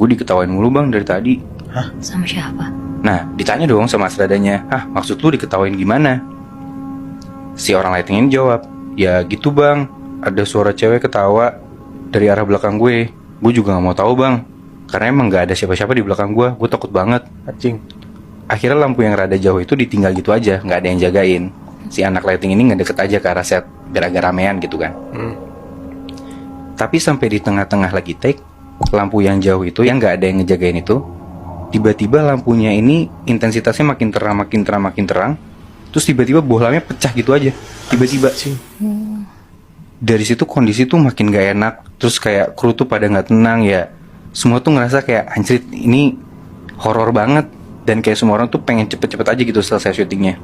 gue diketawain mulu bang dari tadi. Hah? Sama siapa? Nah, ditanya dong sama asradanya, maksud lu diketawain gimana? Si orang lighting ini jawab, ya gitu bang, ada suara cewek ketawa dari arah belakang gue. Gue juga gak mau tahu bang, karena emang gak ada siapa-siapa di belakang gue takut banget. Anjing. Akhirnya lampu yang rada jauh itu ditinggal gitu aja, gak ada yang jagain. Si anak lighting ini ngedeket aja ke arah set, biar agak ramean gitu kan. Tapi sampai di tengah-tengah lagi take, lampu yang jauh itu yang gak ada yang ngejagain itu, tiba-tiba lampunya ini intensitasnya makin terang. Terus tiba-tiba bohlamnya pecah gitu aja. Tiba-tiba sih. Dari situ kondisi tuh makin gak enak. Terus kayak kru tuh pada gak tenang ya. Semua tuh ngerasa kayak anjir ini horor banget. Dan kayak semua orang tuh pengen cepet-cepet aja gitu selesai syutingnya.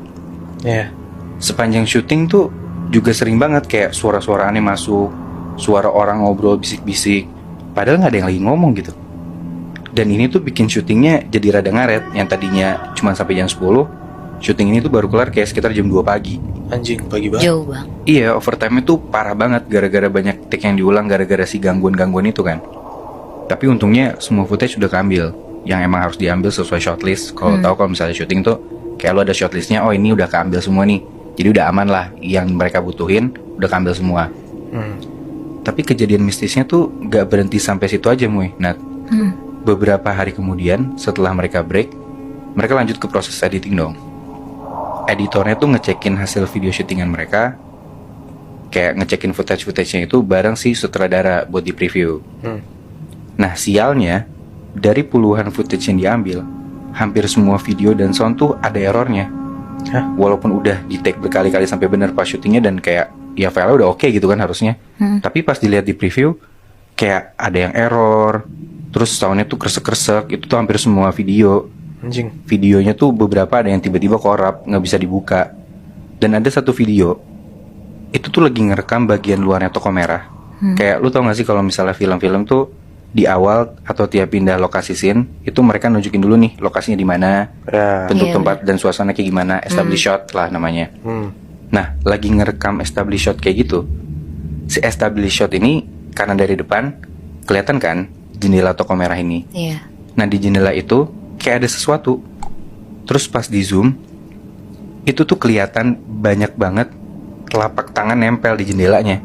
Iya. Sepanjang syuting tuh juga sering banget kayak suara-suara aneh masuk, suara orang ngobrol bisik-bisik, padahal gak ada yang lagi ngomong gitu. Dan ini tuh bikin syutingnya jadi rada ngaret. Yang tadinya cuma sampai jam 10, syuting ini tuh baru kelar kayak sekitar jam 2 pagi. Anjing, pagi banget. Jauh bang. Iya, overtime itu parah banget gara-gara banyak take yang diulang gara-gara si gangguan-gangguan itu kan. Tapi untungnya semua footage sudah keambil, yang emang harus diambil sesuai shortlist. Kalau tahu kalau misalnya syuting tuh kayak lo ada shortlistnya, oh ini udah keambil semua nih, jadi udah aman lah. Yang mereka butuhin udah keambil semua. Tapi kejadian mistisnya tuh gak berhenti sampai situ aja Muy. Nah, beberapa hari kemudian setelah mereka break, mereka lanjut ke proses editing dong. Editornya tuh ngecekin hasil video syutingan mereka, kayak ngecekin footage-nya itu bareng si sutradara buat di preview. Nah sialnya, dari puluhan footage yang diambil, hampir semua video dan sound tuh ada errornya. Walaupun udah di take berkali-kali sampai bener pas syutingnya dan kayak ya file udah oke gitu kan harusnya. Tapi pas dilihat di preview, kayak ada yang error. Terus soundnya tuh kresek-kresek. Itu tuh hampir semua video. Anjing. Videonya tuh beberapa ada yang tiba-tiba korup, gak bisa dibuka. Dan ada satu video, itu tuh lagi ngerekam bagian luarnya toko merah. Kayak lu tau gak sih kalau misalnya film-film tuh di awal atau tiap pindah lokasi scene, itu mereka nunjukin dulu nih lokasinya di mana, bentuk tempat dan suasana kayak gimana, establish shot lah namanya. Nah, lagi ngerekam establish shot kayak gitu. Si establish shot ini karena dari depan kelihatan kan jendela toko merah ini. Iya. Nah di jendela itu kayak ada sesuatu. Terus pas di zoom, itu tuh kelihatan banyak banget telapak tangan nempel di jendelanya.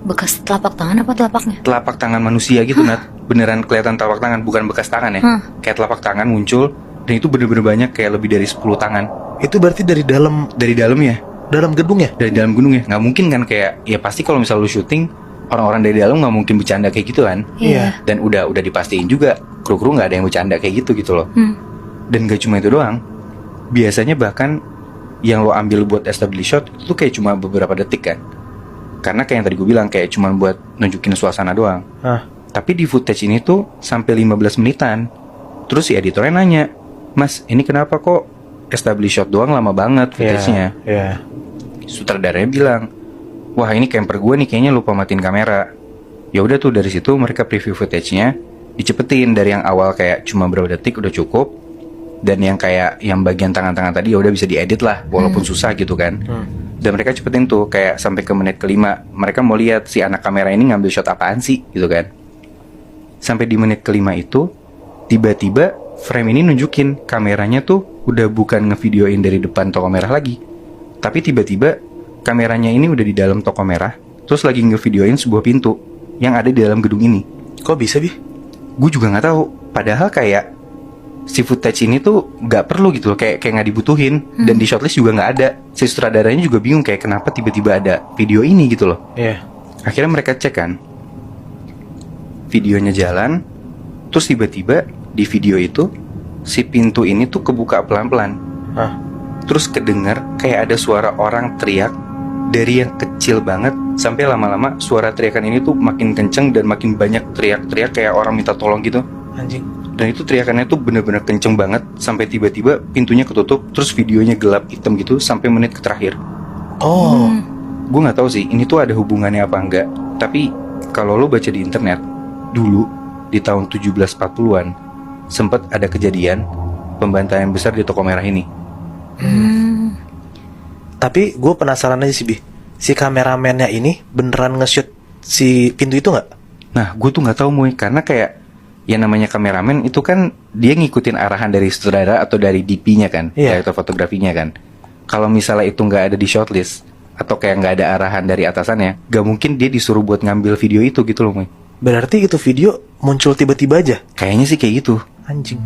Bekas telapak tangan apa telapaknya? Telapak tangan manusia gitu Nat. Beneran kelihatan telapak tangan, bukan bekas tangan ya. Kayak telapak tangan muncul. Dan itu bener-bener banyak, kayak lebih dari 10 tangan. Itu berarti dari dalam ya? dalam gedung ya? Dari dalam gunung ya. Gak mungkin kan kayak, ya pasti kalau misal lu syuting, orang-orang dari dalam gak mungkin bercanda kayak gitu kan. Iya. Dan udah dipastiin juga kru-kru gak ada yang bercanda kayak gitu loh. Dan gak cuma itu doang. Biasanya bahkan yang lo ambil buat establish shot itu tuh kayak cuma beberapa detik kan. Karena kayak yang tadi gue bilang, kayak cuma buat nunjukin suasana doang. Tapi di footage ini tuh sampai 15 menitan. Terus si editornya nanya, Mas ini kenapa kok establish shot doang lama banget footage-nya? Sutradaranya bilang, wah ini camper gue nih kayaknya lupa matiin kamera. Ya udah tuh dari situ mereka preview footage-nya, dicepetin dari yang awal kayak cuma berapa detik udah cukup, dan yang kayak yang bagian tangan-tangan tadi ya udah bisa diedit lah walaupun susah gitu kan. Dan mereka cepetin tuh kayak sampai ke menit ke-5 mereka mau lihat si anak kamera ini ngambil shot apaan sih gitu kan. Sampai di menit ke-5 itu tiba-tiba frame ini nunjukin kameranya tuh udah bukan ngevideoin dari depan toko merah lagi, tapi tiba-tiba kameranya ini udah di dalam toko merah, terus lagi ngevideoin sebuah pintu yang ada di dalam gedung ini. Kok bisa Bi? Gue juga nggak tahu. Padahal kayak si footage ini tuh nggak perlu gitu loh, kayak nggak dibutuhin. Dan di shortlist juga nggak ada. Si sutradaranya juga bingung kayak kenapa tiba-tiba ada video ini gitu loh. Akhirnya mereka cek kan, videonya jalan, terus tiba-tiba di video itu si pintu ini tuh kebuka pelan-pelan. Terus kedengar kayak ada suara orang teriak dari yang kecil banget sampai lama-lama suara teriakan ini tuh makin kenceng dan makin banyak teriak-teriak kayak orang minta tolong gitu. Anjing. Dan itu teriakannya tuh bener-bener kenceng banget sampai tiba-tiba pintunya ketutup, terus videonya gelap hitam gitu sampai menit ke terakhir. Gue nggak tahu sih ini tuh ada hubungannya apa enggak. Tapi kalau lo baca di internet, dulu di tahun 1740-an sempat ada kejadian pembantaian besar di toko merah ini. Tapi gue penasaran aja sih Bi, si kameramennya ini beneran nge-shoot si pintu itu nggak? Nah gue tuh nggak tahu Muy, karena kayak Yang namanya kameramen itu kan dia ngikutin arahan dari sutradara atau dari DP-nya kan, Iya. director fotografinya kan. Kalau misalnya itu nggak ada di shortlist atau kayak nggak ada arahan dari atasannya, gak mungkin dia disuruh buat ngambil video itu gitu loh, Moy. Berarti itu video muncul tiba-tiba aja. Kayaknya sih kayak gitu. Anjing.